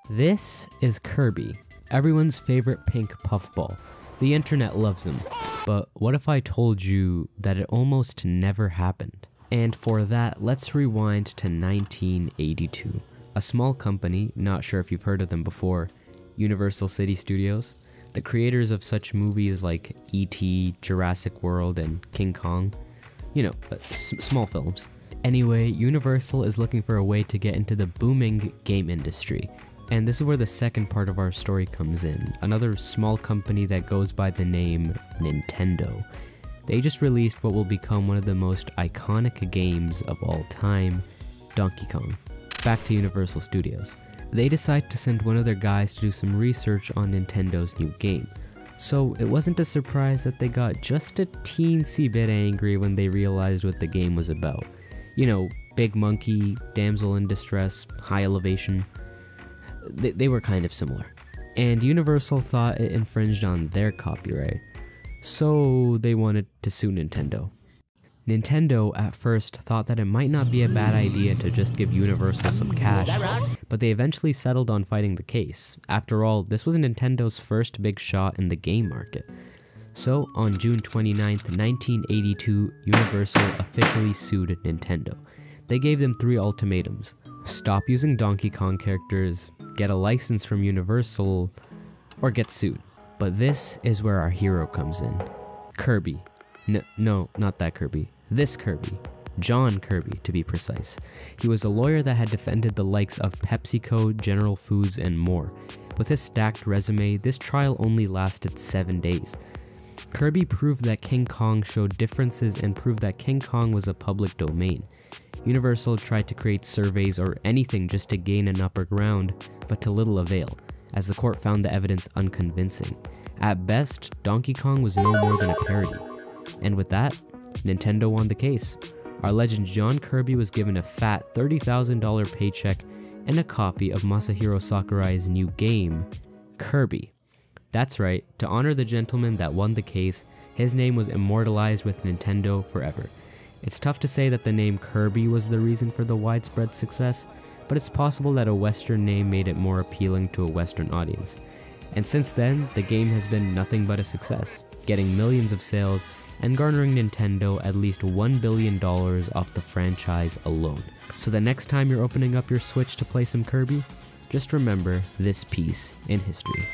This is Kirby, everyone's favorite pink puffball. The internet loves him, but what if I told you that it almost never happened? And for that, let's rewind to 1982. A small company, not sure if you've heard of them before, Universal City Studios, the creators of such movies like E.T., Jurassic World, and King Kong. You know, small films. Anyway, Universal is looking for a way to get into the booming game industry. And this is where the second part of our story comes in. Another small company that goes by the name Nintendo. They just released what will become one of the most iconic games of all time, Donkey Kong. Back to Universal Studios. They decide to send one of their guys to do some research on Nintendo's new game. So it wasn't a surprise that they got just a teensy bit angry when they realized what the game was about. You know, big monkey, damsel in distress, high elevation. They were kind of similar. And Universal thought it infringed on their copyright. So they wanted to sue Nintendo. Nintendo at first thought that it might not be a bad idea to just give Universal some cash, but they eventually settled on fighting the case. After all, this was Nintendo's first big shot in the game market. So on June 29th, 1982, Universal officially sued Nintendo. They gave them 3 ultimatums. Stop using Donkey Kong characters, get a license from Universal, or get sued. But this is where our hero comes in. Kirby. No, not that Kirby. This Kirby. John Kirby, to be precise. He was a lawyer that had defended the likes of PepsiCo, General Foods, and more. With his stacked resume, this trial only lasted 7 days. Kirby proved that King Kong showed differences and proved that King Kong was a public domain. Universal tried to create surveys or anything just to gain an upper ground, but to little avail, as the court found the evidence unconvincing. At best, Donkey Kong was no more than a parody. And with that, Nintendo won the case. Our legend John Kirby was given a fat $30,000 paycheck and a copy of Masahiro Sakurai's new game, Kirby. That's right, to honor the gentleman that won the case, his name was immortalized with Nintendo forever. It's tough to say that the name Kirby was the reason for the widespread success, but it's possible that a Western name made it more appealing to a Western audience. And since then, the game has been nothing but a success, getting millions of sales and garnering Nintendo at least $1 billion off the franchise alone. So the next time you're opening up your Switch to play some Kirby, just remember this piece in history.